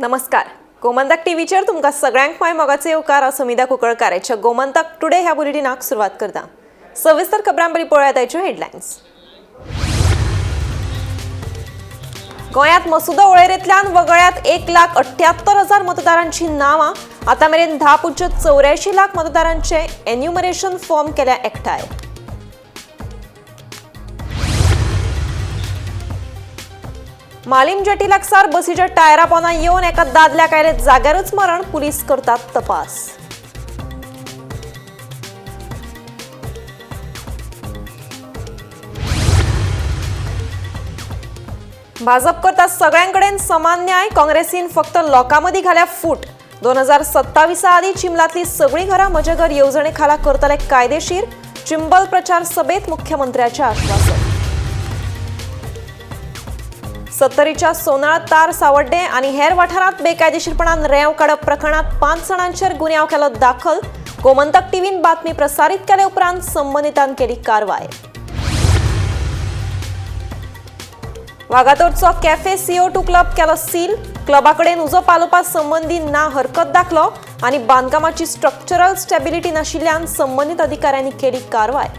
नमस्कार. गोमंतक टीव्हीचेर तुमकां सगळ्यांक माय मोगाचे येवकार. सुमिता कुंकळकाराच्या गोमंतक टुडे ह्या बुलेटिनाक सुरवात करता. सविस्तर खबरां बरी पळयात आयच्यो हेडलायन्स. गोंयांत मसुदो वळेरेंतल्यान वगळ्यात 1,78,000 मतदारांची नावां. आतां मेरेन 10.84 लाख मतदारांचे एन्युमरेशन फॉर्म केल्या एकठांय. मालीम जेटी लागसार बसीच्या टायरा पोंदा येवन एका दादल्याक आयले जाग्यारच मरण. पुलीस करतात तपास. भाजप करता सगळ्यांकडेन समान न्याय. काँग्रेसीन फक्त लोकांमदी घाल्या फूट. 2027 आदी चिंबलातली सगळी घरां म्हजे घर येवजणे खाला करतले कायदेशीर. चिंबल प्रचार सभेत मुख्यमंत्र्याचे आश्वासन. सत्तरीच्या सोनाळ तार सावड्डे आणि हेर वाठारांत बेकायदेशीरपणान रेंव काडप प्रकरणात 5 जाणांचेर गुन्यांव केलो दाखल. गोमंतक टीव्हीन बातमी प्रसारीत केले उपरांत संबंधितान केली कारवाय. वागातोरचो कॅफे CO2 क्लब केलो सील. क्लबाकडेन उजो पालोवपा संबंधी ना हरकत दाखलो आणि बांदकामाची स्ट्रक्चरल स्टॅबिलिटी नाशिल्ल्यान संबंधित अधिकाऱ्यांनी केली कारवाय.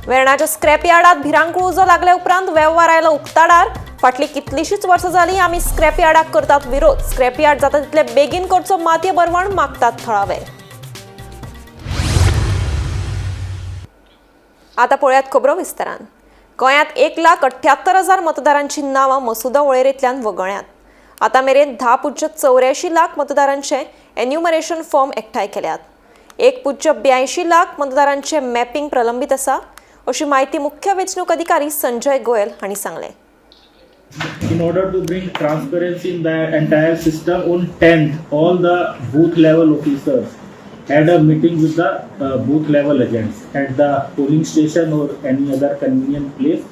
वेर्णाच्या स्क्रॅप यार्डात भिरांकूळ उजो लागले उपरांत वेव्हार आयलो उक्ताडार. फाटली कितलीशीच वर्सां जाली आमी स्क्रॅप यार्डाक करतात विरोध. स्क्रॅप यार्ड जाता तितले बेगीन करचो मातये बरवण मागतात थळावे. आता पळयात खबरो विस्तारान. गोंयांत 1,78,000 मतदारांची नावां मसुदो वळेरेंतल्यान वगळ्यात. आतां मेरेन 10.84 लाख मतदारांचे एन्युमरेशन फॉर्म एकठांय केल्यात. 1.82 लाख मतदारांचे मॅपिंग प्रलंबीत आसा अशी माहिती मुख्य वेंचणूक अधिकारी संजय गोयल हांणी सांगले. In order to bring transparency in the entire system, on 10th all the booth level officers had a meeting with the booth level agents at the polling station or any other convenient place,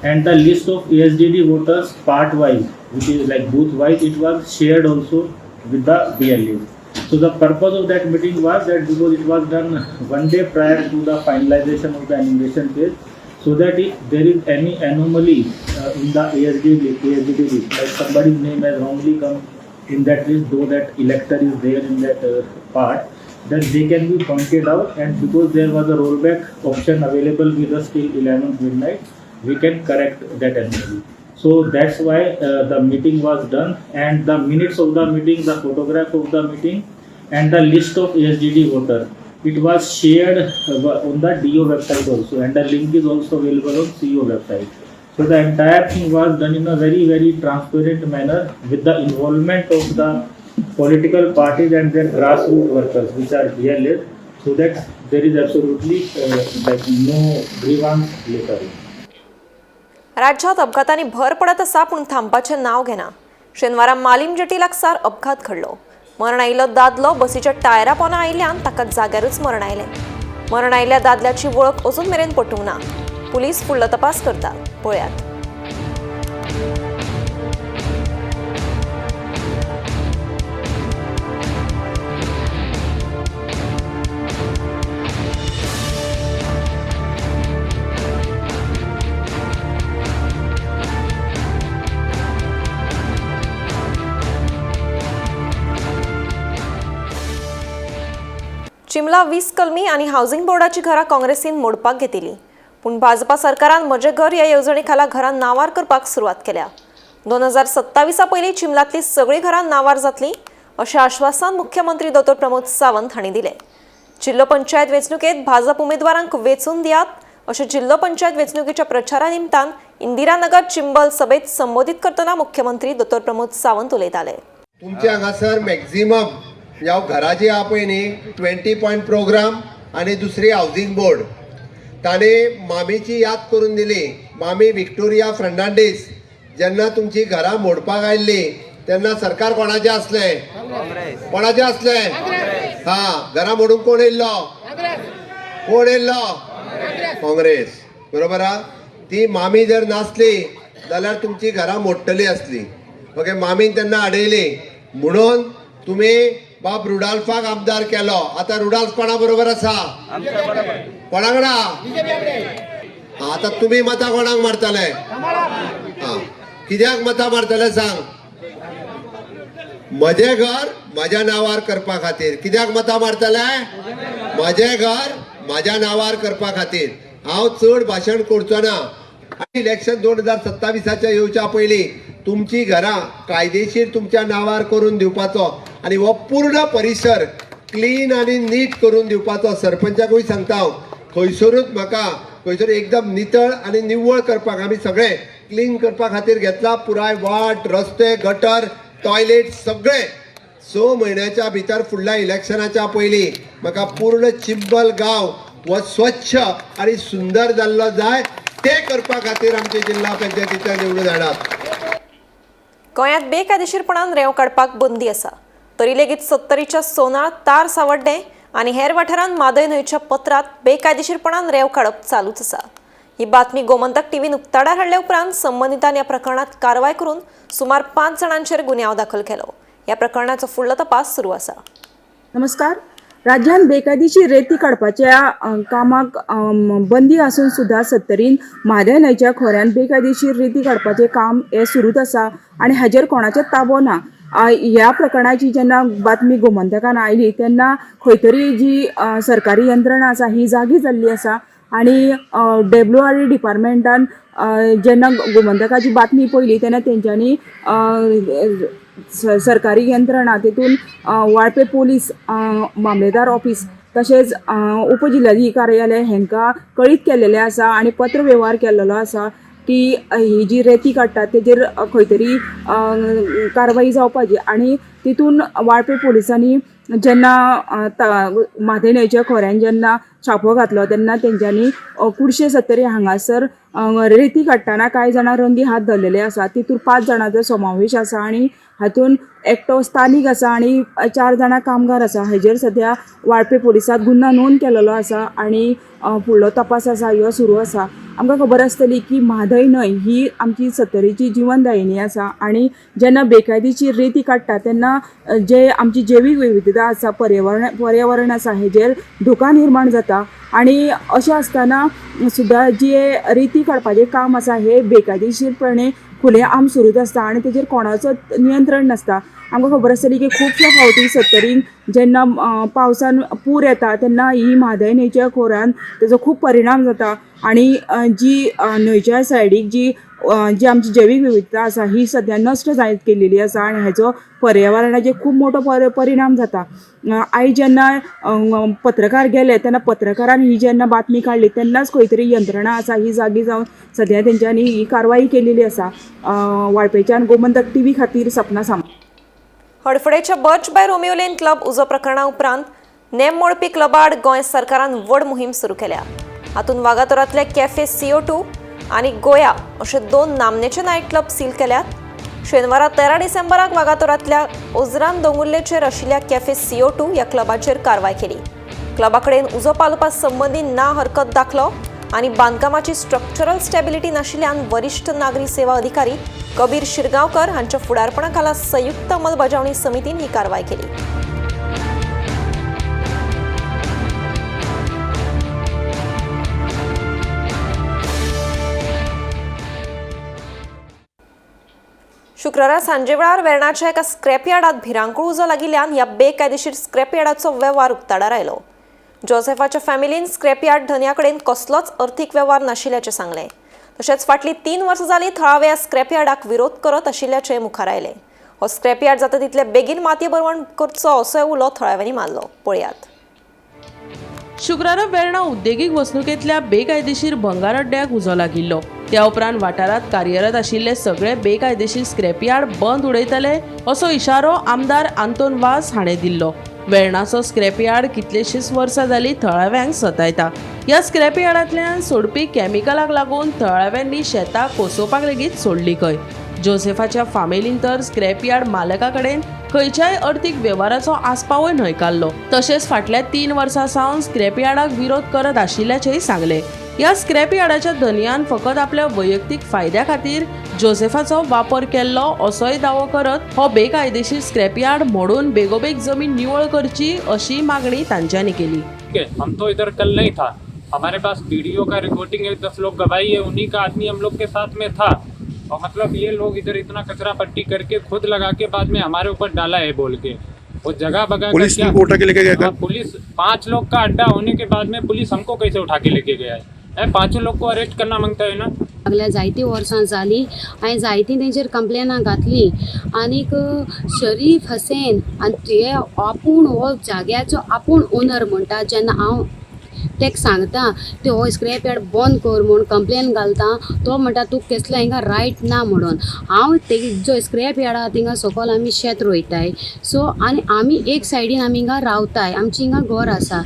and the list of ASDD voters part wise, which is like booth wise, it was shared also with the BLAs. So the purpose of that meeting was that because it was done one day prior to the finalization of the enumeration phase, so that if there is any anomaly in the ASDD list, like somebody's name has wrongly come in that list, though that elector is there in that part, then they can be pointed out, and because there was a rollback option available with us till 11 midnight, we can correct that anomaly. So that's why the meeting was done, and the minutes of the meeting, the photograph of the meeting, and the list of ASDD voter, it was shared on the DO website also, and the link is also available on CO website. So the entire thing was done in a very, very transparent manner with the involvement of the political parties and their grassroots workers, which are BLAs, so that there is absolutely like no grievance later. राज्यात अपघातांनी भर पडत आसा पूण थांबपाचें नांव घेना. शेनवारा Malim jetty लागसार अपघात घडलो. मरण आयिल्लो दादलो बसीच्या टायरा पोंदा आयिल्ल्यान ताका जाग्यारच मरण आयलें. मरण आयिल्ल्या दादल्याची वळख अजून मेरेन पटूंक ना. पुलीस फुडलो तपास करता. पळयात. चिंबला 20 कलमी आणि हाऊसिंग बोर्डाची घरां काँग्रेसीन मोडपाक घेतिल्ली. पूण भाजपा सरकारान म्हजे घर ह्या येवजणे खाला घरां नांवार करपाक सुरवात केल्या. 2027 पयलीं चिंबलातली सगळी घरां नांवार जातलीं अशें आश्वासन मुख्यमंत्री डॉ. प्रमोद सावंत हांणी दिलें. जिल्लो पंचायत वेंचणुकेंत भाजप उमेदवारांक वेंचून दियात अशें जिल्लो पंचायत वेंचणुकेच्या प्रचारा निमतान इंदिरानगर चिंबल सभेत संबोधीत करतना मुख्यमंत्री डॉ. प्रमोद सावंत उलयताले. तुमचे हांगासर मॅक्झिमम ह्या घराची आहा पळय न्ही 20 पॉयंट प्रोग्राम आणि दुसरी हाऊसिंग बोर्ड ताणे मामीची याद करून दिली. मामी विक्टोरिया फर्नांडीस जेन्ना तुमची घरां मोडपाक आयिल्ली तेन्ना सरकार कोणाचें आसलें? कोणाचें आसलें? घरां मोडूंक कोण येयल्लो? कोण येयल्लो? काँग्रेस. बरोबर आहा. ती मामी जर नासली जाल्यार तुमची घरां मोडटली आसली. ओके. मामीन तेन्ना आडयली म्हणून तुम्ही बाब रुडाल्फाक आमदार केलो. आता रुडाल्फ कोणा बरोबर आसा? कोणाकडेन? आता तुम्ही मतां कोणाक मारतले? कित्याक मतां मारतले सांग? म्हजें घर म्हज्या नांवार करपा खातीर. कित्याक मतां मारतले? म्हजें घर म्हज्या नांवार करपा खातीर. हांव चड भाशण करचो ना. आनी इलेक्शन 2027 येवच्या पयलीं तुमची घरां कायदेशीर तुमच्या नांवार करून दिवपाचो आनी हो पूर्ण परिसर क्लीन आनी नीट करून दिवपाचो. सरपंचाकूय सांगता हांव, खंयसरूच म्हाका खंयसर एकदम नितळ आनी निव्वळ करपाक आमी सगळे क्लीन करपा खातीर घेतला. पुराय वाट, रस्ते, गटर, टॉयलेट सगळे 6 म्हयन्याच्या भितर फुडल्या इलेक्शनाच्या पयलीं म्हाका पूर्ण चिंबल गांव हो स्वच्छ आनी सुंदर जाल्लो जाय. ते करपा खातीर आमचे जिल्हा पंचायतीचे निवडून हाडात. गोंयांत बेकायदेशीरपणान रेंव काडपाक बंदी आसा. तरी लेगीत 70च्या सोनाळ, तार सावड्डे आनी हेर वाठारांत म्हादय न्हंयच्या पत्रांत बेकायदेशीरपणान रेंव काडप चालूच आसा. ही बातमी गोमंतक टीव्हीन उक्ताडार हाडल्या उपरांत संबंधितांनी ह्या प्रकरणात कारवाय करून सुमार 5 जाणांचेर गुन्यांव दाखल केलो. ह्या प्रकरणाचो फुडलो तपास सुरू आसा. नमस्कार. राज्यात बेकायदेशीर रेती काडपाच्या कामाक बंदी आसून सुद्धा सत्तरीन म्हादय न्हंयच्या खोऱ्यान बेकायदेशीर रेती काडपाचें काम हे सुरूच आसा आनी हाजेर कोणाचोच ताबो ना. ह्या प्रकरणाची जेन्ना बातमी गोमंतकान आयली तेन्ना खंय तरी जी सरकारी यंत्रणा आसा ही जागी जाल्ली आसा आनी WRE डिपार्टमेंटान जेन्ना गोमंतकाची बातमी पयली तेन्ना तेंच्यांनी सरकारी यंत्रणा तितून वाळपे पोलीस मामलेदार ऑफिस तशेंच उपजिल्हाधिकारी कार्यालय हांकां कळीत केल्लेलें आसा आनी पत्र व्यवहार केल्लो आसा की ही जी रेती काडटात तेजेर खंय तरी कारवाई जावपाची. आनी तितून वाळपे पोलिसांनी जेन्ना म्हादय न्हंयच्या खोऱ्यान जेन्ना छापो घातलो तेन्ना तेंच्यांनी कुडशे सत्तरी हांगासर रेती काडटाना कांय जाणां रंगी हात धरलेले आसा. तितून 5 जाणांचो समावेश आसा आनी हातून एकटो स्थानीक आसा आनी 4 जाणां कामगार आसा. हेजेर सद्या वाळपे पोलिसांत गुन्हा नोंद केलेलो आसा आनी फुडलो तपास आसा ह्यो सुरू आसा. आमकां खबर आसतली की म्हादय न्हंय ही आमची सत्तरीची जिवनदायिनी आसा आनी जेन्ना बेकायदेशीर रेती काडटा तेन्ना जे आमची जैवीक विविधता आसा, पर्यावरण आसा हेजेर धोका निर्माण जाता. आनी अशें आसतना सुद्दां जे रेती काडपाचें काम आसा हे बेकायदेशीरपणे खुले आम सुरूच आसता आनी तेजेर कोणाचोच नियंत्रण नासता. आमकां खबर आसतली की खुबश्या फावटी सत्तरीन जेन्ना पावसान पूर येता तेन्ना ही म्हादय न्हंयच्या खोऱ्यान तेजो खूब परिणाम जाता आनी जी न्हंयच्या सायडीक जी आमची जैवीक विविधता आसा ही सद्या नश्ट जायत गेलेली आसा आनी हेजो पर्यावरणाचेर खूब मोठो परिणाम जाता. आयज जेन्ना पत्रकार गेले तेन्ना पत्रकारान ही जेन्ना बातमी काडली तेन्नाच खंय तरी यंत्रणा आसा ही जागी जावन सद्या तेंच्यांनी ही कारवाई केलेली आसा. वाळपेच्यान गोमंतक टीव्ही खातीर सपना सामंत. हडफडेच्या birch by Romeo Lane club उजो प्रकरणा उपरांत नेम मोडपी क्लबा आड गोंय सरकारान व्हड मोहीम सुरू केल्या. हातूंत वागातोरांतले कॅफे CO2 आनी गोया अशे 2 नामनेचे नायट क्लब सील केल्यात. शेनवारा 13 डिसेंबराक वागातोरांतल्या ओझरान दोंगुल्लेचेर आशिल्ल्या कॅफे CO2 ह्या क्लबाचेर कारवाय केली. क्लबा कडेन उजो पालोवपा संबंदी ना हरकत दाखलो आनी बांदकामाची स्ट्रक्चरल स्टॅबिलिटी नाशिल्ल्यान वरिश्ठ नागरी सेवा अधिकारी कबीर शिरगांवकर हांच्या फुडारपणा खाला संयुक्त अंमलबजावणी समितीन ही कारवाय केली. शुक्रारा सांजे वेळार वेर्णाच्या एका स्क्रॅप यार्डात भिरांकूळ उजो लागिल्ल्यान ह्या बेकायदेशीर स्क्रॅप यार्डाचो वेव्हार उक्ताडार आयलो. जोसेफाच्या फॅमिलीन स्क्रॅप यार्ड धन्या कडेन कसलोच अर्थीक वेव्हार नाशिल्ल्याचें सांगलें. तशेंच फाटलीं 3 वर्सां जालीं थळाव्या स्क्रॅप यार्डाक विरोध करत आशिल्ल्याचें मुखार आयलें. हो स्क्रॅप यार्ड जाता तितले बेगीन मातये भरवण करचो असोय उलो थळाव्यांनी मारलो. पळयात. शुक्रारा वेर्णा उद्देगीक वसणुकेंतल्या बेकायदेशीर भंगार अड्ड्याक उजो लागिल्लो. त्या उपरांत वाठारांत कार्यरत आशिल्ले सगळे बेकायदेशीर स्क्रॅप यार्ड बंद उडयतले असो इशारो आमदार आंतोन वास हाणें दिल्लो. वेर्णाचो स्क्रॅप यार्ड कितलेशींच वर्सां जालीं थळाव्यांक सतायता. ह्या स्क्रॅप यार्डांतल्यान सोडपी कॅमिकलाक लागून थळाव्यांनी शेतां कोसोवपाक लेगीत सोडली खंय. जोसेफाच्या फामिलीन तर स्क्रॅप यार्ड मालका कडेन खंयच्याय अर्थीक वेव्हाराचो आस्पावय न्हयकारलो. तशेंच फाटल्या 3 वर्सां सावन स्क्रॅप यार्डाक विरोध करत आशिल्ल्याचेंय सांगलें. ह्या स्क्रॅप यार्डाच्या धनयान फकत आपल्या वैयक्तीक फायद्या खातीर जोसेफाचो वापर केल्लो असोय दावो करत हो बेकायदेशीर स्क्रॅप यार्ड मोडून बेगोबेग जमीन निवळ करची अशी मागणी तांच्यांनी केली. हम तो इधर कल नहीं था, हमारे पास वीडियो का रिकॉर्डिंग है, 10 लोग गवाही है, उन्हीं का आदमी हम लोग के साथ में था. और मतलब ये लोग इधर इतना कचरा पट्टी करके खुद लगा के बाद में हमारे ऊपर डाला है बोल के, वो जगह बगा पुलिस को उठा के लेके गया क्या? पुलिस 5 लोग का अड्डा होने के बाद में पुलिस हमको कैसे उठा के लेके गया है? 5 लोग को अरेस्ट करना मांगता है ना। लागल्या जायती वर्सां जाली हांवें जायती तेंचेर कंप्लेनां घातली आनीक शरीफ हसेन आनी हे आपूण हो जाग्याचो आपूण ओनर म्हणटा जेन्ना हांव तेका सांगता ते हो स्क्रॅप यार्ड बंद कर म्हूण कंप्लेन घालता तो म्हणटा तूं कसलो हिंगा रायट ना म्हणून हांव ते जो स्क्रॅप यार्ड आहा थिंगा सकयल आमी शेत रोयताय सो आनी आमी एक सायडीन आमी हिंगा रावताय आमची हिंगा घर आसा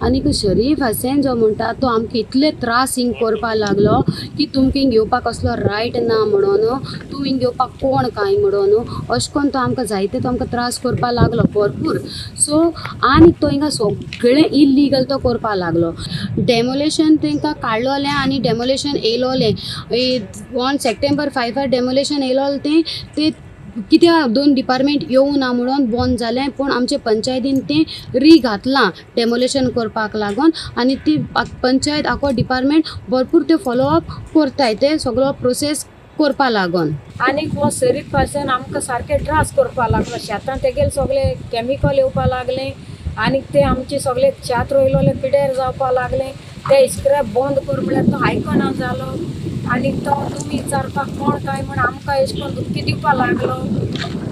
आनीक शरीफ हसेन जो म्हणटा तो आमकां इतले त्रास हिंग करपाक लागलो की तुमकां हिंग येवपाक कसलो रायट ना म्हणून तूं हिंग येवपाक कोण काय म्हणून अशें करून तो आमकां जायते तो आमकां त्रास करपाक लागलो भरपूर सो आनीक तो हिंगा सगळें इल्लीगल तो करपाक लागलो डेमोलेशन तांकां काडलोलें आनी डेमोलेशन येयलोलें ऑन सप्टेंबर 5 डेमोलेशन येयलोलें ते कित्याक 2 डिपार्टमेंट येवं ना म्हणून बंद जालें पूण आमचे पंचायतीन तें घातलां डेमोलेशन करपाक लागून आनी ती पंचायत आखो डिपार्टमेंट भरपूर ते फॉलोअप करताय ते सगळो प्रोसेस करपा लागून आनीक हो शरीफ पर्सन आमकां सारके त्रास करपा लागलो शेतान तेगेले सगळे केमिकल येवपा लागले आनीक ते आमचे सगळे शेत रोयलोले पिड्यार जावपा लागले ते स्क्रॅप बंद कर म्हळ्यार तो आयकना जालो आनीक तो तुमी विचारपाक कोण काय म्हण आमकां अशें करून धुपकी दिवपा लागलो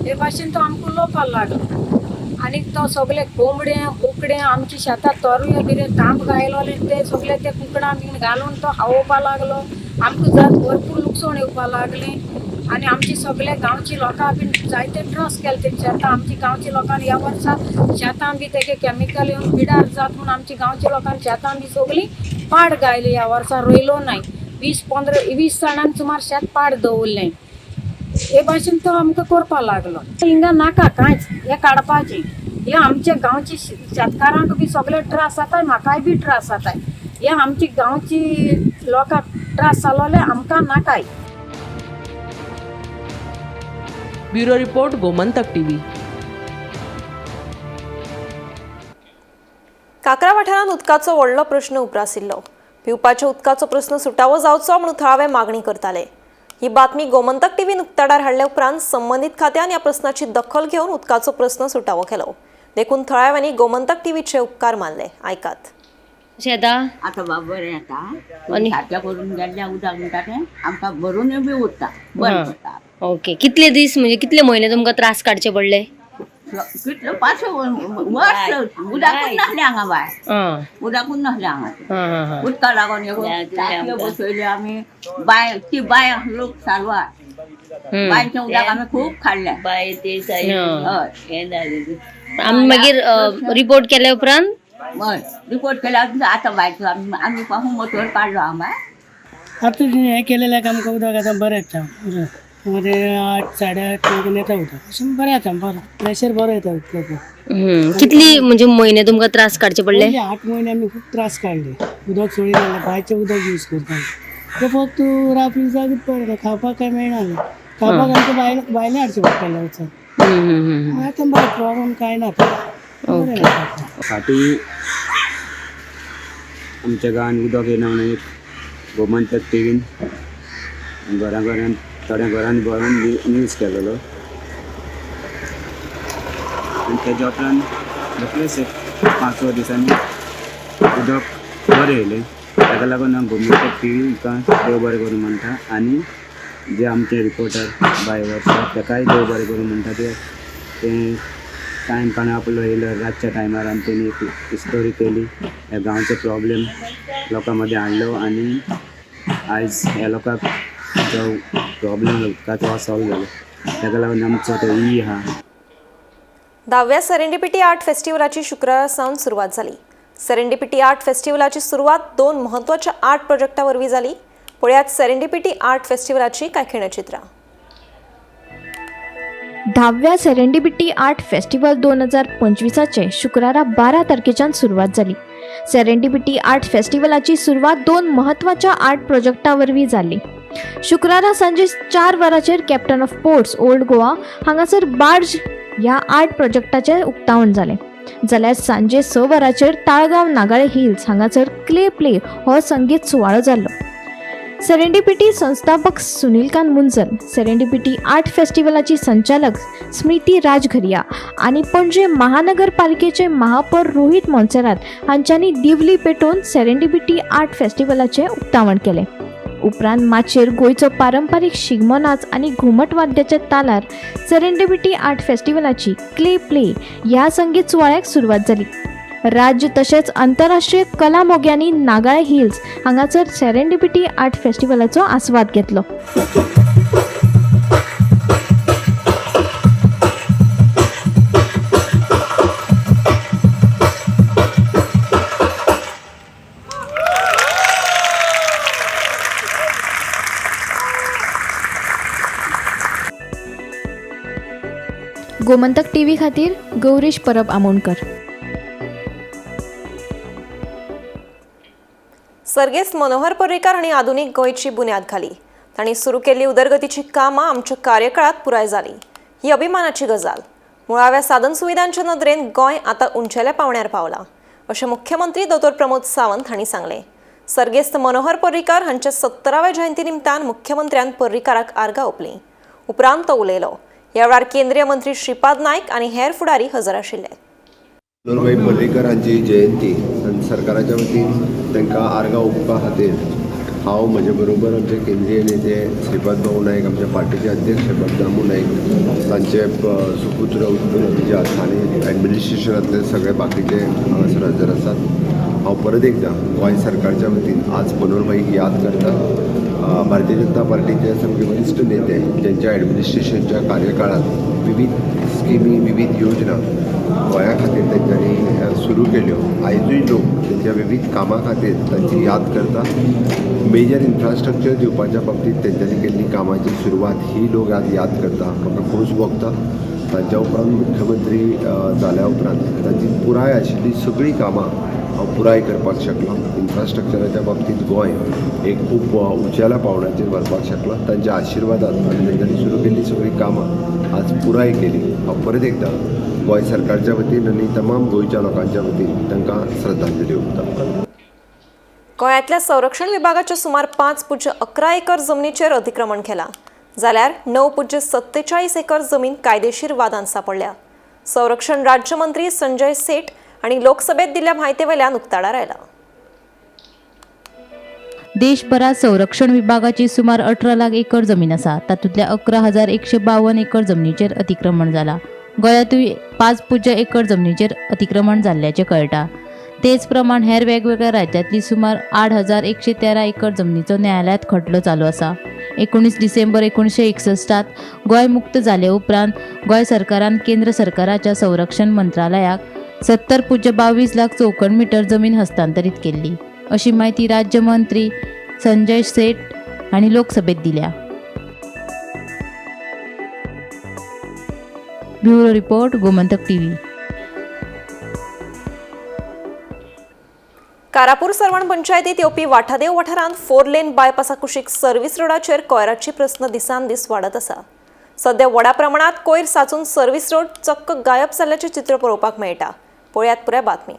हे भाशेन तो आमकां उलोवपा लागलो आनीक तो सगळे कोंबडे उकडे आमची शेतां तोरवे बिरें तांब गायलोले ते सगळे ते कुंकडां बीन घालून तो खावोवपा लागलो आमकां जात भरपूर लुकसाण येवपा लागलें आनी आमची सगळे गांवची लोकां बीन जायते त्रास केले ते शेतां आमची गांवची लोकांनी ह्या वर्सा शेतां बी तेगे केमिकल येवन पिडार जात म्हूण आमची गांवची लोकांनी शेतां बी सगळीं पाड गायली ह्या वर्सा रोयलो नाय 20 जाणांनी सुमार शेत पाड दवरलें हे भाशेन तो आमकां करपा लागलो हिंगा नाका कांयच हे काडपाचें हे आमच्या गांवची शेतकारांक बी सगळे त्रास जाताय म्हाकाय बी त्रास जाताय हे आमची गांवची लोकांक त्रास जालोले आमकां नाकाय ब्युरो रिपोर्ट गोमंतक टीव्ही. काकरा वाठारांत उदकाचो व्हडलो प्रश्न उप्रासिल्लो. पिवपाच्या उदकाचो प्रश्न सुटावो जावचो म्हणून थळावे मागणी करताले. ही बातमी गोमंतक टीव्हीन उक्ताडार हाडले उपरांत संबंदीत खात्यान ह्या प्रश्नाची दखल घेवन उदकाचो प्रश्न सुटावो केलो. देखून थळाव्यांनी गोमंतक टीव्हीचे उपकार मानले. आयकात. आता बरें येता आनी सारकें करून गेल्ल्या उदक म्हणटा तें आमकां भरून बी उरता बरें पडटा. ओके. कितले दीस म्हणजे कितले म्हयने तुमकां त्रास काडचे पडले? कितले 5 वर्स उदकूच नासलें हांगा बाय उदकूच नासलें हांगा उदका लागून बसयले आमी बाय ती बाय लोक सारवार बायचें उदक आमी खूब काडलें बाय ते आमी मागीर रिपोर्ट केल्या उपरांत हय रिपोर्ट केल्या आतां बायचो आमी पाहून मोटोर काडलो हांगा आतां हें केलेल्याक आमकां उदक आतां बरें येता मध्ये 8 साडे 8 मेरेन येता उदक अशें बरें येता बरें प्रेशर बरो येता उदकाचो. कितली म्हणजे म्हयने तुमकां त्रास काडचे पडले? 8 महिने आमी खूब त्रास काडले उदक सोडी जालें बायचें उदक यूज करता ते फक्त रावपी उदकूच बरें खावपाक काय मेळना खावपाक आमच्या भायलें हाडचें पडटालें वचून आतां बरें प्रॉब्लम कांय ना फाटीं आमच्या गांवांत उदक येना म्हणून गोमंतक टीव्हीन घरान थोड्या घरांनी भरून न्यूज केलेलो आनी तेज्या उपरांत रोखडेच 5 दिसांनी उदक बरें येयलें ताका लागून हांव गोमंतक टीव्हीका देव बरें करूं म्हणटा आनी जे आमचे रिपोर्टर बाय वर्सा ताकाय देव बरें करूं म्हणटा ते टायम काणा आपलो येयलो रातच्या टायमार आनी तेणी एक स्टोरी केली ह्या गांवचो प्रॉब्लेम लोकां मदें हाडलो आनी आयज ह्या लोकांक जो प्रॉब्लेम उदकाचो सॉल्व जालो ताका लागून आमचो तो आहा. 10व्या सेरेंडिपिटी आर्ट फेस्टिवलाची शुक्रारा सावन सुरवात जाली. सेरेंडिपिटी आर्ट फेस्टिवलाची सुरवात 2 म्हत्वाच्या आर्ट प्रोजेक्टा वरवीं जाली. पळयात सेरेंडिपिटी आर्ट फेस्टिवलाची कांय खिणचित्रां. 10व्या सेरेंडिपिटी आर्ट फेस्टिवल 2025चे शुक्रारा 12 तारखेच्यान सुरवात जाली. सेरेंडिपिटी आर्ट फेस्टिवलाची सुरवात 2 म्हत्वाच्या आर्ट प्रोजेक्टा वरवीं जाली. शुक्रारा सांजे 4 वरांचेर captain of ports old Goa हांगासर बार्ज ह्या आर्ट प्रोजेक्टाचे उक्तावण जालें. जाल्यार सांजे 6 वरांचेर ताळगांव नागाळे हिल्स हांगासर क्ले प्ले हो संगीत सुवाळो जाल्लो. सेरेंडिपिटी संस्थापक सुनीलकांत मुंजल, सेरेंडिपिटी आर्ट फेस्टिवलाची संचालक स्मृती राजघरिया आणि पणजे महानगरपालिकेचे महापौर रोहित मोन्सेरात हांच्यांनी दिवली पेटोवन सेरेंडिपिटी आर्ट फेस्टिवलाचे उक्तावण केले. उपरांत माचयेर गोंयचो पारंपारीक शिगमो नाच आनी घुमट वाद्याच्या तालार सेरेंडिपिटी आर्ट फेस्टिवलाची क्ले प्ले ह्या संगीत सुवाळ्याक सुरवात जाली. राज्य तशेंच आंतरराष्ट्रीय कला मोग्यांनी नागाळे हिल्स हांगासर सेरेंडिपिटी आर्ट फेस्टिवलाचो आस्वाद घेतलो. गोमंतक टीव्ही खातीर गौरीश परब आमोणकर. सर्गेस्त मनोहर पर्रीकार हांणी आधुनीक गोंयची बुन्याद घाली. तांणी सुरू केल्ली उदरगतीची कामां आमच्या कार्यकाळात पुराय जाली. ही अभिमानाची गजाल. मुळाव्या साधन सुविधांच्या नदरेन गोंय आतां उंचेल्या पावंड्यार पावलां अशें मुख्यमंत्री दोतोर प्रमोद सावंत हांणी सांगलें. सर्गेस्त मनोहर पर्रीकार हांच्या 70व्या जयंती निमतान मुख्यमंत्र्यान पर्रीकाराक आर्गां ओंपलीं. उपरांत तो उलयलो. ह्या वेळार केंद्रीय मंत्री श्रीपाद नायक आनी हेर फुडारी हजर आशिल्ले. मनोहरभाई पर्रीकार हांची जयंती आनी सरकाराच्या वतीन तांकां आर्गां ओंपपा खातीर हांव म्हजे बरोबर आमचे केंद्रीय नेते श्रीपाद भाऊ नायक, आमच्या पार्टीचे अध्यक्ष दामू नायक, तांचे सुपुत्र उत्तम अभिजात आनी ॲडमिनिस्ट्रेशनांतले सगळे बाकीचे हांगासर हजर आसात. हांव परत एकदां गोंय सरकारच्या वतीन आज मनोहरभाईक याद करता. भारतीय जनता पार्टीचे सामके वरिश्ठ नेते ज्यांच्या ॲडमिनिस्ट्रेशनच्या कार्यकाळात विविध स्किमी, विविध योजना गोंया खातीर तेंच्यांनी सुरू केल्यो. आयजूय लोक तेंच्या विविध कामां खातीर तांची याद करता. मेजर इन्फ्रास्ट्रक्चर दिवपाच्या बाबतींत तेंच्यांनी केल्ली कामाची सुरवात ही लोक आज याद करता. म्हाका खोस भोगता. तांच्या उपरांत मुख्यमंत्री जाल्या उपरांत तांची पुराय आशिल्ली सगळीं कामां हांव पुराय करपाक शकलो. इन्फ्रास्ट्रक्चराच्या बाबतींत गोंय एक खूब उंचेल्या पावंड्याचेर व्हरपाक शकलो. तांच्या आशिर्वादांत आनी तेंच्यांनी सुरू केल्ली सगळीं कामां आज पुराय केली. हांव परत एकदां गोंय सरकारच्या वतीन आनी तमाम गोंयच्या लोकांच्या वतीन तांकां श्रद्धांजली ओंपता. गोंयांतल्या संरक्षण विभागाच्या सुमार 5.11 एकर जमनीचेर अतिक्रमण केलां, जाल्यार 9.47 एकर जमीन कायदेशीर वादांत सापडल्या. संरक्षण राज्यमंत्री संजय सेठ हांणी लोकसभेत दिल्ल्या म्हायती वेल्यान उक्ताडार आयला. देशभरात संरक्षण विभागाची सुमार 18 लाख एकर जमीन आसा. तातूंतल्या 11,152 एकर जमनीचेर अतिक्रमण जाला. गोंयांतूय 5 एकर जमनीचेर अतिक्रमण जाल्ल्याचें कळटा. तेच प्रमाण हेर वेगवेगळ्या राज्यांतली सुमार 8,113 एकर जमनीचो न्यायालयात खटलो चालू आसा. 19 डिसेंबर 1961 गोंय मुक्त जाले उपरांत गोंय सरकारान केंद्र सरकाराच्या संरक्षण मंत्रालयाक 70.22 लाख चौखण मिटर जमीन हस्तांतरीत केल्ली अशी माहिती राज्यमंत्री संजय सेठ हांणी लोकसभेत दिल्या. Bureau report, Gomantak TV. Karapur Sarvan पंचायतीत येवपी वाठादेव वाठारांत 4 लेन बायपासा कुशीक सर्व्हिस रोडाचेर कोयराची प्रस्न दिसान दीस वाडत आसा. सध्या व्हडा प्रमाणात कोयर साचून सर्व्हिस रोड चक्क गायब जाल्ल्याचें चित्र पळोवपाक मेळटा. पळयात पुराय बातमी.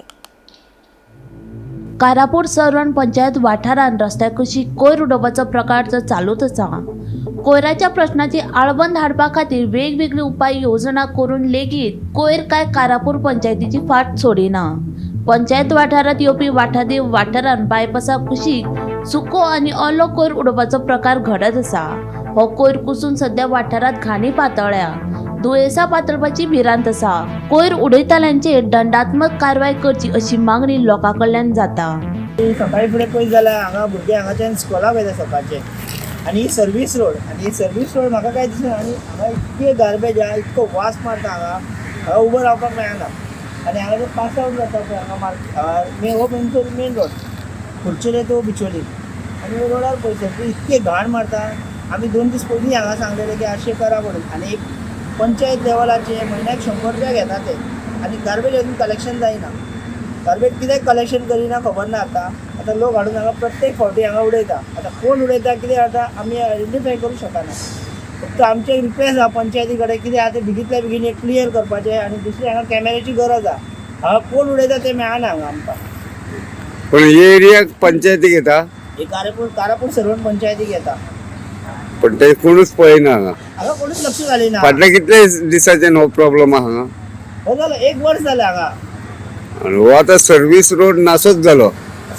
कारापूर सरवण पंचायत वाठारांत रस्त्या कुशीक कोयर उडोवपाचो प्रकार तर चालूच आसा. कोयराच्या प्रश्नाची आळबंद हाडपा खातीर वेगवेगळी उपाय योजना करून लेगीत कोयर काय कारापूर पंचायतीची फाट सोडिना. पंचायत वाठारांत येवपी वाठादेव वाठारांत बायपासा कुशीक सुको आनी ओलो कोयर उडोवपाचो प्रकार घडत आसा. हो कोयर कुसून सध्या वाठारांत घाणी पातळ्या. दुयेंसां पातळपाची भिरांत आसा. कोयर उडयताल्यांचेर दंडात्मक कारवाय करची अशी मागणी लोकां कडल्यान जाता. सकाळी फुडें पळयत जाल्यार हांगा भुरगे हांगाच्यान स्कॉलाक वयता सकाळचे आनी ही सर्वीस रोड म्हाका काय दिसना. आनी हांगा इतके गार्बेज आहा, इतको वास मारता हांगा उबो रावपाक मेळना. आनी हांगा जो पास आउट जाता पळय हांगा हो मेन रोड खुर्चेले तो बिचोली आनी रोडार पळय इतके घाण मारता. आमी 2 दीस पयलीं हांगा सांगलेलें की 800 करा म्हणून. आनी एक पंचायत लेवलाचे म्हयन्याक 100 रुपया घेता ते आनी गार्बेज अजून कलेक्शन जायना. गार्बेज कित्याक कलेक्शन करिना खबर ना. आतां लोक हाडून हांगा प्रत्येक फावटी हांगा उडयता. आतां कोण उडयता कितें जाता आमी आयडेंटिफाय करूंक शकना. फक्त आमचे रिक्वेस्ट आहा पंचायती कडेन कितें आहा तें बेगींतल्या बेगीन एक क्लियर करपाचें. आनी दुसरें हांगा कॅमेऱ्याची गरज आहा. हांगा कोण उडयता तें मेळना हांगा आमकां. पण हे एरियाक पंचायती घेता हे कारापूर सरवण पंचायतीक येता पण ते कोणूच पळयना हांगा. हांगा कोणूच लक्ष घाली ना. फाटल्या कितले दिसाचे नो प्रॉब्लेम आहा हांगा. हो जालो 1 वर्स जालें हांगा. आणि हो आता सर्व्हिस रोड नासोच जालो.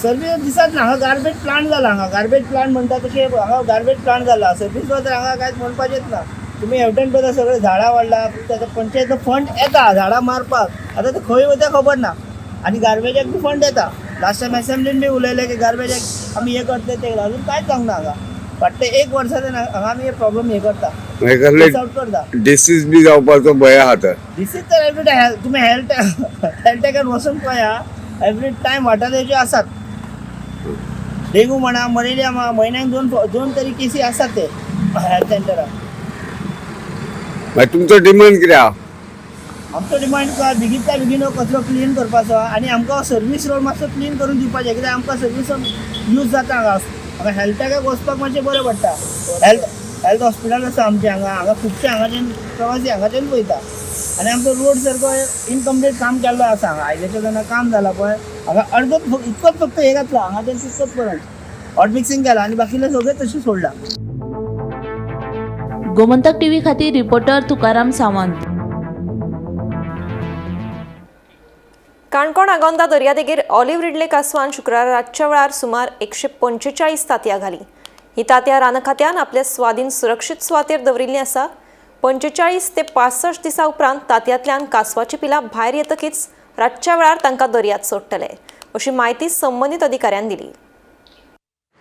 सर्व्हिस दिसत ना. हांगा गार्बेज प्लांट जाला. हांगा गार्बेज प्लांट म्हणटा तशें हांगा गार्बेज प्लांट जाला. सर्व्हिस रोड तर हांगा कांयच म्हणपाचेंच ना. तुम्ही हेवटेन पळयता सगळे झाडां वाडला. ताका पंचायत फंड येता झाडां मारपाक. आतां ते खंय वयता खबर ना. आनी गार्बेजाक बी फंड येता. लास्ट टायम असेंब्लीन बी उलयले की गार्बेजाक आमी हे करता ते अजून कांयच सांगना हांगा. फाटले 1 वर्साच्यान हांगा आमी हे प्रॉब्लेम हे करता. सॉल्व करता. डिसीज बी जावपाचो भंय आहा तर. डिसीज तर एवरी डे तुमी हेल्थॅकान वचून पळया एवरी टायम वाटाराच्यो आसात. डेंगू म्हणा मलेरिया म्हणा म्हयन्याक दोन तरी केसी आसात ते हेल्थ सेंटराक. मागीर तुमचो डिमांड कितें आहा? आमचो डिमांड बेगींतल्या बेगीन कचरो क्लीन करपाचो आनी आमकां सर्वीस रोड मातसो क्लीन करून दिवपाचें. कित्याक आमकां सर्वीस यूज जाता हांगा हेल्थाकाक वचपाक मातशें बरें पडटा. हेल्थ हॉस्पिटल आसा आमचें हांगा खुबशे हांगाच्यान प्रवासी हांगाच्यान वयता. आनी आमचो रोड सारको इनकम्प्लीट काम केल्लो आसा हांगा. आयल्याच्या जेन्ना काम जालां पळय हांगा अर्दोच इतकोच फक्त हे घातला हांगाच्यान तितकोच परत हॉट मिक्सिंग केला आनी बाकीले सगळे तशें सोडला. गोमंतक टीव्ही खातीर रिपोर्टर तुकाराम सावंत. काणकोण आगोंदा दर्यादेगेर ऑलिव्ह रिडले कासवान शुक्रार रातच्या वेळार सुमार 145 तांतयां घाली. ही तांतयां रानखात्यान आपल्या स्वाधीन सुरक्षीत सुवातेर दवरिल्लीं आसा. 45 ते 65 दिसां उपरांत तांतयांतल्यान कासवाची पिलां भायर येतकीच रातच्या वेळार तांकां दर्यांत सोडटले अशी माहिती संबंदीत अधिकाऱ्यान दिली.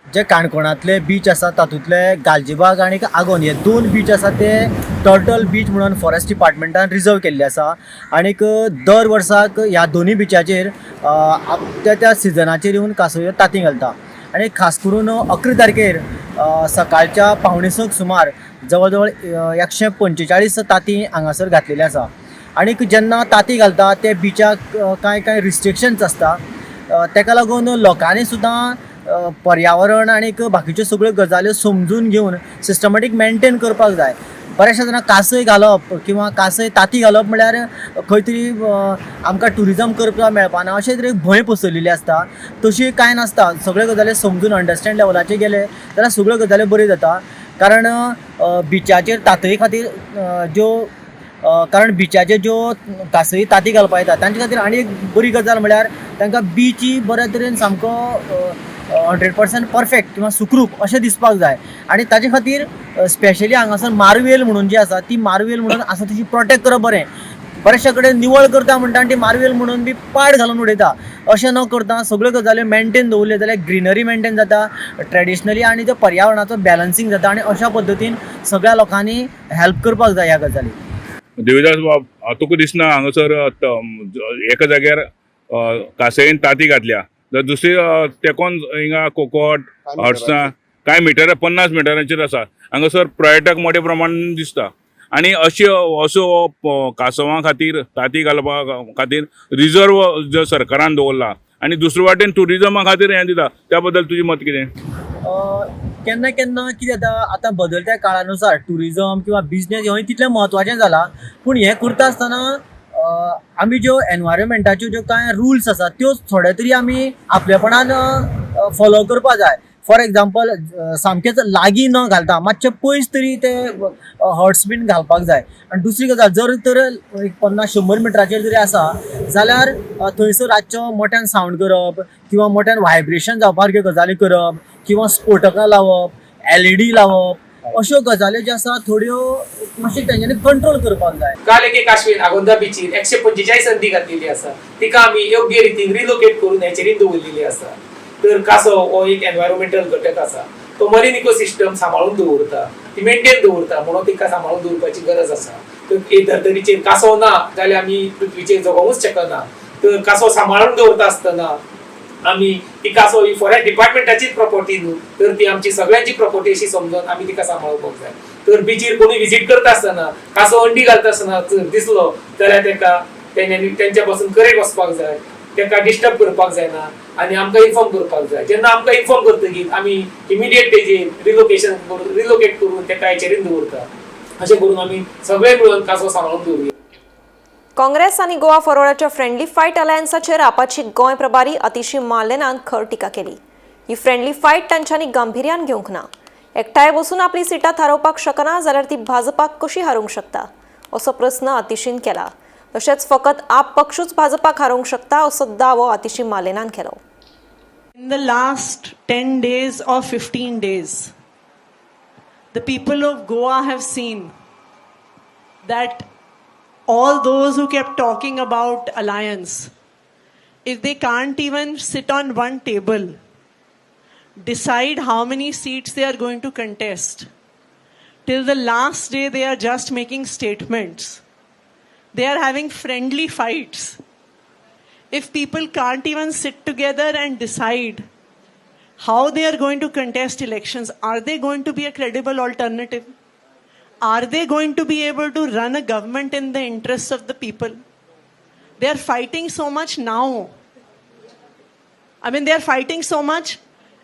जे काणकोणातले बीच आसा तातूंतले गालजीबाग आनी आगोंद हे 2 बीच आसा ते टर्टल बीच म्हणून फॉरेस्ट डिपार्टमेंटान रिजर्व केल्ले आसा. आनीक दर वर्साक ह्या दोनूय बिचाचेर त्या सिजनाचेर येवन कासव तांती घालता. आनी खास करून 11 तारखेर सकाळच्या 5:45 सुमार जवळ जवळ 145 तांती हांगासर घातलेली आसा. आनीक जेन्ना तांती घालता ते बिचाक कांय रिस्ट्रिक्शन्स आसता. तेका लागून लोकांनी सुद्दां पर्यावरण आनीक बाकीच्यो सगळ्यो गजाल्यो समजून घेवन सिस्टमॅटीक मेंटेन करपाक जाय. बऱ्याचशा जाणां कासय घालप किंवा कासय तांती घालप म्हळ्यार खंय तरी आमकां टुरिजम करपाक मेळपाना अशें तरी भंय पसरलेली आसता. तशी कांय नासता. सगळ्यो गजाली समजून अंडरस्टँड लेवलाचेर गेले जाल्यार सगळ्यो गजाली बऱ्यो जाता. कारण बिचाचेर तांतये खातीर बिचाचेर ज्यो कासय तांती घालपाक येता तांचे खातीर आनी एक बरी गजाल म्हळ्यार तांकां बीच बऱ्या तरेन सामको 100% परफेक्ट किंवा सुखरूप अशें दिसपाक जाय. आनी ताचे खातीर स्पेशली हांगासर मारवेल म्हणून जी आसा ती मारवेल म्हणून आसा तशी प्रोटेक्ट करप बरें. बऱ्याचशा कडेन निवळ करता म्हणटा आनी ती मारवेल म्हणून बी पाड घालून उडयता. अशें न करता सगळ्यो गजाली मेंटेन दवरल्यो जाल्यार ग्रिनरी मेंटेन जाता ट्रेडिशनली आनी त्या पर्यावरणाचो बॅलन्सिंग जाता. आनी अशा पद्दतीन सगळ्या लोकांनी हेल्प करपाक जाय ह्या गजाली. देविदास बाब तुका दिसना हांगासर एका जाग्यार कासयेन तांती घातल्या जाल्यार दुसरी तेकोन हिंगा कोकोट हट्सां कांय मिटर 50 मिटरांचेर आसा. हांगासर पर्यटक मोठ्या प्रमाणान दिसता. आनी असो कासवां खातीर तांती घालपा खातीर रिजर्व जो सरकारान दवरला आनी दुसरे वाटेन टुरिजमा खातीर हें दिता त्या बद्दल तुजें मत कितें? केन्ना केन्ना कितें जाता आतां बदलत्या काळानुसार टुरिजम किंवा बिजनेस हें तितलें म्हत्वाचें जाला. पूण हें करता आसतना आमी ज्यो एनवायरमेंटाच्यो ज्यो कांय रुल्स आसात त्यो थोडे तरी आमी आपलेपणान फॉलो करपा जाय. फॉर एग्जाम्पल सामकेच लागीं न घालता मातशें पयस तरी ते हर्ट्स बीन घालपाक जाय. आनी दुसरी गजाल जर तर 50-100 मिटराचेर जरी आसा जाल्यार थंयसर रातचो मोठ्यान सावंड करप किंवा मोठ्यान व्हायब्रेशन जावपासारक्यो गजाली करप किंवा स्फोटकां लावप LED लावप अश्यो गजाली ज्यो आसा थोड्यो मातशें तेंच्यांनी कंट्रोल करपाक जाय. काल एक आश्विन आगोंदा बीचीर 145 संदी घातलेली आसा. तिका आमी योग्य रितीन रिलोकेट करून हेचेर दवरलेली आसा. तर कासव हो एक एनवायरमेंटल घटक आसा. तो मरीन इकोसिस्टम सांबाळून दवरता ती मेंटेन दवरता म्हणून तिका सांबाळून दवरपाची गरज आसा. तर एक धर्तरीचेर कासव ना जाल्यार आमी पृथ्वीचेर जगोंकूच शकना. तर कासव सांबाळून दवरता आसतना आमी ती कासव ही फॉरेस्ट डिपार्टमेंटाचीच प्रॉपर्टी न्हू तर ती आमची सगळ्यांची प्रॉपर्टी अशी समजून आमी तिका सांबाळपाक जाय. तर बीचीर कोणी विजीट करता आसतना कासव अंडी घालता आसतना जर दिसलो जाल्यार तेका तेंच्या पासून करेक्ट वचपाक जाय. तेका डिस्टर्ब करपाक जायना आनी आमकां इन्फॉर्म करपाक जाय. जेन्ना आमकां इन्फॉर्म करतकीर आमी इमिडिएट तेजेर रिलोकेट करून तेका हेचेर दवरता. अशें करून आमी सगळे मिळून कासव सांबाळून दवरुया. काँग्रेस आणि Goa फॉरवर्डाच्या friendly fight अलायन्साचेर Apache Goa प्रभारी अतिशी मार्लेनान खर टिका केली. ही फ्रेंडली फायट तांच्यांनी गांभीर्यान घेवंक ना. एकठांय बसून आपली सिटां थारोवपाक शकना जाल्यार ती भाजपाक कशी हारोवंक शकता असो प्रस्न आतिशीन केला. तशेंच फकत आप पक्षूच भाजपाक हारोवंक शकता असो दावो आतिशी मालेनान केलो. In the last 10 days or 15 days, the people of Goa have seen that all those who kept talking about alliance, if they can't even sit on one table, decide how many seats they are going to contest, till the last day they are just making statements. They are having friendly fights. If people can't even sit together and decide how they are going to contest elections, are they going to be a credible alternative? Are they going to be able to run a government in the interests of the people? They are fighting so much now. They are fighting so much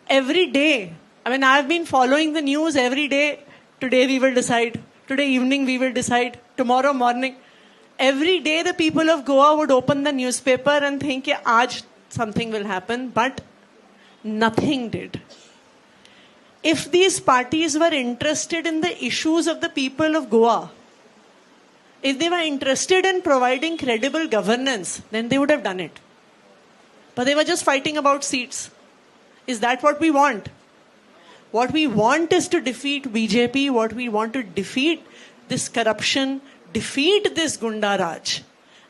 every day. I've been following the news every day. Today we will decide. Today evening we will decide. Tomorrow morning. Every day the people of Goa would open the newspaper and think, aaj something will happen, but nothing did. If these parties were interested in the issues of the people of Goa, if they were interested in providing credible governance, then they would have done it. But they were just fighting about seats. Is that what we want? What we want is to defeat BJP. What we want to defeat this corruption, defeat this Gunda Raj.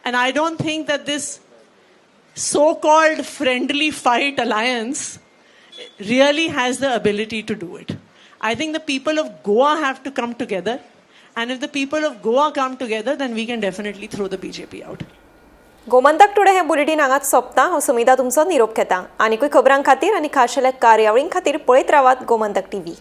And I don't think that this so-called friendly fight alliance really has the ability to do it. I think the people of Goa have to come together. And if the people of Goa come together, then we can definitely throw the BJP out. Gomantak today हे bulletin हांगाच सोंपता. हांव सुमिता तुमचो निरोप घेता. आनीकूय खबरां खातीर आनी खाशेल्या कार्यावळीं खातीर पळयत रावात गोमंतक TV.